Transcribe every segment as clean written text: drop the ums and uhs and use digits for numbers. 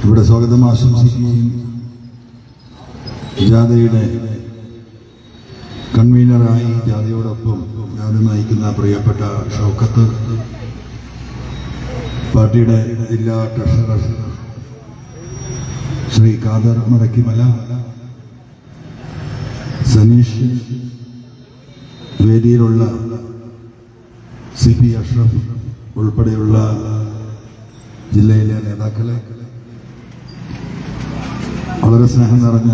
ഇവിടെ സ്വാഗതം ആശംസിക്കുകയും ജാഥയുടെ കൺവീനറായി ജാഥയോടൊപ്പം ജാഥ നയിക്കുന്ന പ്രിയപ്പെട്ട ഷൗക്കത്ത്, പാർട്ടിയുടെ ജില്ലാ ട്രഷറർ ശ്രീ ഖാദർ മടക്കിമല, സനീഷ്, വേദിയിലുള്ള CP അഷ്റഫ് ഉൾപ്പെടെയുള്ള ജില്ലയിലെ നേതാക്കളെ, വളരെ സ്നേഹം നിറഞ്ഞ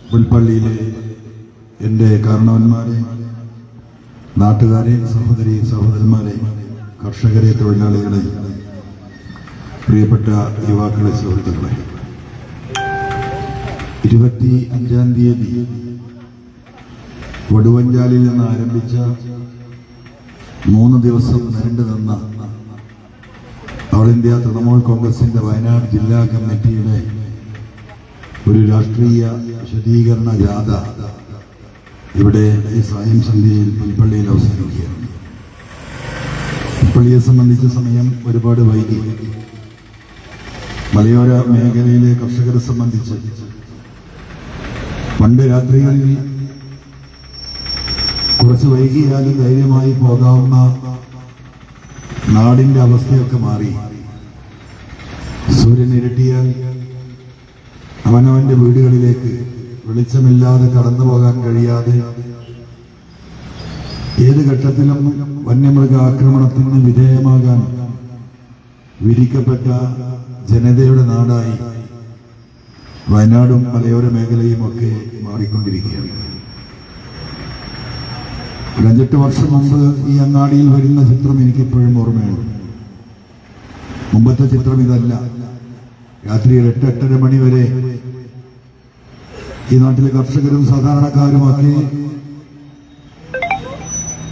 പുൽപ്പള്ളിയിലെ എൻ്റെ കാരണവന്മാരെ, നാട്ടുകാരെ, സഹോദരി സഹോദരന്മാരെ, കർഷകരെ, തൊഴിലാളികളെ, പ്രിയപ്പെട്ട യുവാക്കളെ, സുഹൃത്തുക്കളെ, 25-ാം തീയതി വടുവഞ്ചാലിൽ നിന്ന് ആരംഭിച്ച 3 ദിവസം നീണ്ടു നിന്ന ഓൾ ഇന്ത്യ തൃണമൂൽ കോൺഗ്രസിന്റെ വയനാട് ജില്ലാ കമ്മിറ്റിയുടെ ഒരു രാഷ്ട്രീയ വിശദീകരണ ജാഥ ഇവിടെ ഈ സായം സന്ധ്യയിൽ പുൽപ്പള്ളിയിൽ അവസാനിക്കുകയാണ്. പുൽപ്പള്ളിയെ സംബന്ധിച്ച സമയം ഒരുപാട് വൈകി. മലയോര മേഖലയിലെ കർഷകരെ സംബന്ധിച്ച് പണ്ട് രാത്രികളിൽ കുറച്ച് വൈകിയാലും ധൈര്യമായി പോകാവുന്ന നാടിന്റെ അവസ്ഥയൊക്കെ മാറി. സൂര്യൻ ഇരുട്ടിയാൽ അവനവന്റെ വീടുകളിലേക്ക് വെളിച്ചമില്ലാതെ കടന്നു പോകാൻ കഴിയാതെ ഏത് ഘട്ടത്തിലും വന്യമൃഗ ആക്രമണത്തിന് വിധേയമാകാൻ വിരിക്കപ്പെട്ട ജനതയുടെ നാടായി വയനാടും മലയോര മേഖലയും ഒക്കെ മാറിക്കൊണ്ടിരിക്കുകയാണ്. 5-8 വർഷം മുമ്പ് ഈ അങ്ങാടിയിൽ വരുന്ന ചിത്രം എനിക്കിപ്പോഴും ഓർമ്മയുണ്ട്. മുമ്പത്തെ ചിത്രം ഇതല്ല. രാത്രി 8-8:30 മണി വരെ ഈ നാട്ടിലെ കർഷകരും സാധാരണക്കാരുമൊക്കെ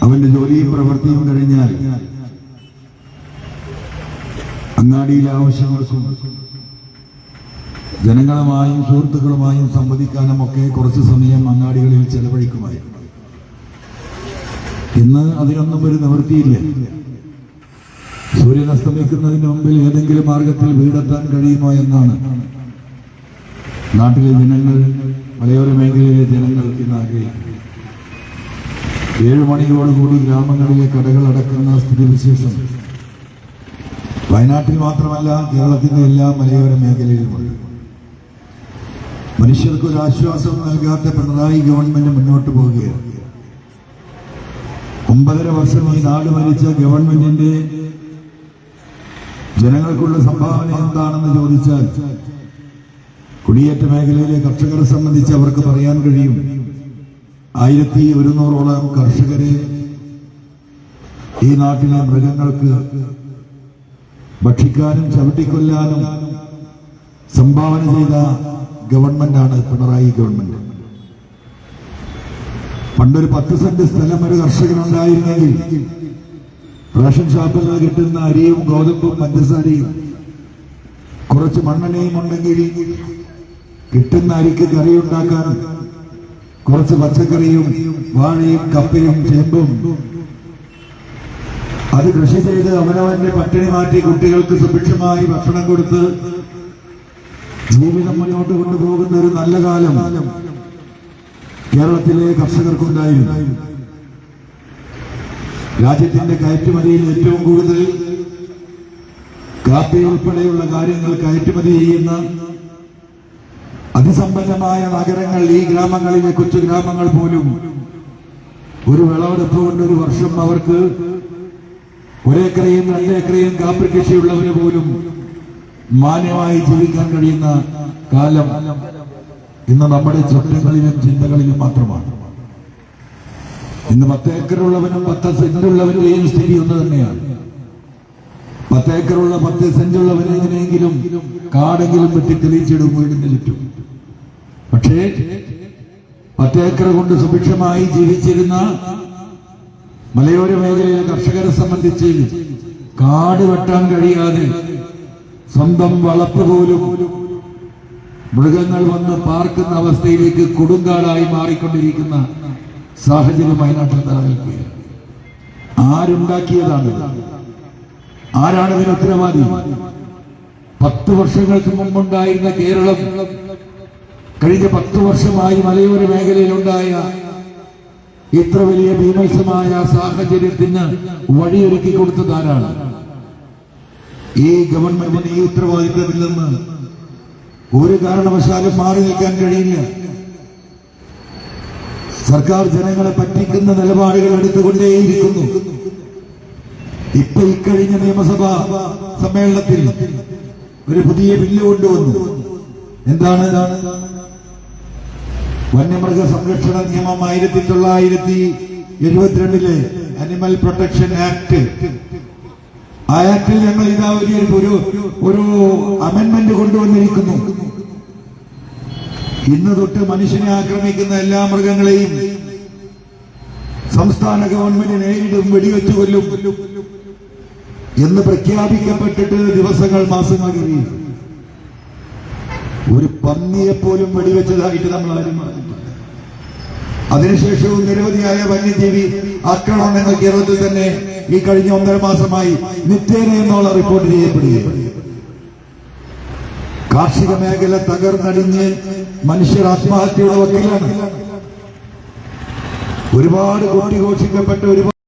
അവന്റെ ജോലിയും പ്രവൃത്തിയും കഴിഞ്ഞാൽ അങ്ങാടിയിലെ ആവശ്യങ്ങൾക്കും ജനങ്ങളുമായും സുഹൃത്തുക്കളുമായും സംവദിക്കാനുമൊക്കെ കുറച്ചു സമയം അങ്ങാടികളിൽ ചെലവഴിക്കുമായിരുന്നു. ഇന്ന് അതിനൊന്നും ഒരു നിവൃത്തിയില്ല. സൂര്യൻ അസ്തമിക്കുന്നതിന് മുമ്പിൽ ഏതെങ്കിലും മാർഗത്തിൽ വീടെത്താൻ കഴിയുമോ എന്നാണ് നാട്ടിലെ ജനങ്ങൾ, മലയോര മേഖലയിലെ ജനങ്ങൾ ഇന്ന് ആഗ്രഹിക്കുന്നത്. 7 മണിയോടുകൂടി ഗ്രാമങ്ങളിലെ കടകൾ അടക്കുന്ന സ്ഥിതിവിശേഷം വയനാട്ടിൽ മാത്രമല്ല കേരളത്തിന്റെ എല്ലാ മലയോര മേഖലയിലുമുണ്ട്. മനുഷ്യർക്കൊരു ആശ്വാസം നൽകാത്ത പിണറായി ഗവൺമെന്റ് മുന്നോട്ട് പോവുകയാണ്. 9.5 വർഷം ഈ നാട് ഭരിച്ച ഗവൺമെന്റിന്റെ ജനങ്ങൾക്കുള്ള സംഭാവന എന്താണെന്ന് ചോദിച്ചാൽ കുടിയേറ്റ മേഖലയിലെ കർഷകരെ സംബന്ധിച്ച് അവർക്ക് പറയാൻ കഴിയും. 1100ഓളം കർഷകരെ ഈ നാട്ടിലെ മൃഗങ്ങൾക്ക് ഭക്ഷിക്കാനും ചവിട്ടിക്കൊല്ലാനും സംഭാവന ചെയ്ത ഗവൺമെന്റാണ് പിണറായി ഗവൺമെന്റ്. പണ്ടൊരു 10 സെന്റ് സ്ഥലം ഒരു കർഷകനുണ്ടായിരുന്നെങ്കിൽ റേഷൻ ഷാപ്പിൽ നിന്ന് കിട്ടുന്ന അരിയും ഗോതമ്പും പഞ്ചസാരയും കുറച്ച് മണ്ണെണ്ണയും ഉണ്ടെങ്കിൽ കിട്ടുന്ന അരിക്ക് കറിയുണ്ടാക്കാൻ കുറച്ച് പച്ചക്കറിയും വാഴയും കപ്പയും ചേമ്പും അത് കൃഷി ചെയ്ത് അവനവന്റെ പട്ടിണി മാറ്റി കുട്ടികൾക്ക് സുഭിക്ഷമായി ഭക്ഷണം കൊടുത്ത് ജീവിതം മുന്നോട്ട് കൊണ്ടുപോകുന്ന ഒരു നല്ല കാലം കേരളത്തിലെ കർഷകർക്കുണ്ടായിരുന്നു. രാജ്യത്തിന്റെ കയറ്റുമതിയിൽ ഏറ്റവും കൂടുതൽ കാപ്പി ഉൾപ്പെടെയുള്ള കാര്യങ്ങൾ കയറ്റുമതി ചെയ്യുന്ന അതിസമ്പന്നമായ നഗരങ്ങൾ, ഈ ഗ്രാമങ്ങളിലെ കൊച്ചു ഗ്രാമങ്ങൾ പോലും ഒരു വിളവെടുപ്പ് കൊണ്ട് ഒരു വർഷം അവർക്ക് 1 ഏക്കറയും 2 ഏക്കറയും കാപ്പി കൃഷിയുള്ളവന് പോലും മാന്യമായി ജീവിക്കാൻ കഴിയുന്ന കാലം ഇന്ന് നമ്മുടെ സ്വപ്നങ്ങളിലും ചിന്തകളിലും മാത്രമാണ്. ഇന്ന് 10 ഏക്കറുള്ളവനും 10 സെന്റുള്ളവന്റെയും സ്ഥിതി ഒന്ന് തന്നെയാണ്. 10 ഏക്കറുള്ള 10 സെന്റുള്ളവന് എങ്ങനെയെങ്കിലും കാടെങ്കിലും വെട്ടി തെളിയിച്ചിടും വീടിന് ചുറ്റും. പക്ഷേ 10 ഏക്കർ കൊണ്ട് സുഭിക്ഷമായി ജീവിച്ചിരുന്ന മലയോര മേഖലയിലെ കർഷകരെ സംബന്ധിച്ച് കാട് വെട്ടാൻ കഴിയാതെ സ്വന്തം വളപ്പ് പോലും മൃഗങ്ങൾ വന്ന് പാർക്കുന്ന അവസ്ഥയിലേക്ക് കൊടുങ്കാടായി മാറിക്കൊണ്ടിരിക്കുന്ന സാഹചര്യം വയനാട്ടിൽ നിലനിൽക്കുകയാണ്. ആരുണ്ടാക്കിയതാണ്? ആരാണ് ഇതിന് ഉത്തരവാദി? 10 വർഷങ്ങൾക്ക് മുമ്പുണ്ടായിരുന്ന കേരളം കഴിഞ്ഞ 10 വർഷമായി മലയോര മേഖലയിലുണ്ടായ ഇത്ര വലിയ ഭീമത്സമായ സാഹചര്യത്തിന് വഴിയൊരുക്കി കൊടുത്തതാരാണ്? ഈ ഗവൺമെന്റിന് ഈ ഉത്തരവാദിത്തത്തിൽ നിന്ന് ഒരു കാരണവശാലും മാറി നിൽക്കാൻ കഴിയില്ല. സർക്കാർ ജനങ്ങളെ പറ്റിക്കുന്ന നിലപാടുകൾ എടുത്തുകൊണ്ടേയിരിക്കുന്നു. ഇപ്പൊ ഇക്കഴിഞ്ഞ നിയമസഭാ സമ്മേളനത്തിൽ ഒരു പുതിയ ബില്ല് കൊണ്ടുവന്നു. എന്താണ്? വന്യമൃഗ സംരക്ഷണ നിയമം 1972 അനിമൽ പ്രൊട്ടക്ഷൻ ആക്ട്. ആ ആക്ടിൽ ഞങ്ങൾ ഇതാ ഒരു അമെന്റ്മെന്റ് കൊണ്ടുവന്നിരിക്കുന്നു. ഇന്ന് തൊട്ട് മനുഷ്യനെ ആക്രമിക്കുന്ന എല്ലാ മൃഗങ്ങളെയും സംസ്ഥാന ഗവൺമെന്റ് നേരിടും, വെടിവെച്ചു കൊല്ലും എന്ന് പ്രഖ്യാപിക്കപ്പെട്ടിട്ട് ദിവസങ്ങൾ, മാസങ്ങൾ കഴിയും. ഒരു പന്നിയെപ്പോലും വെടിവെച്ചതായിട്ട് നമ്മൾ ആരും പറഞ്ഞിട്ടില്ല. അതിനുശേഷവും നിരവധിയായ വന്യജീവി ആക്രമണങ്ങൾ കേരളത്തിൽ തന്നെ ഈ കഴിഞ്ഞ 1.5 മാസമായി നിത്യേന എന്നുള്ള റിപ്പോർട്ട് ചെയ്യപ്പെടുകയാണ്. കാർഷിക മേഖല തകർന്നടിഞ്ഞ് മനുഷ്യർ ആത്മഹത്യയുടെ വക്കിലാണ്. ഒരുപാട് കൊട്ടിഘോഷിക്കപ്പെട്ട ഒരുപാട്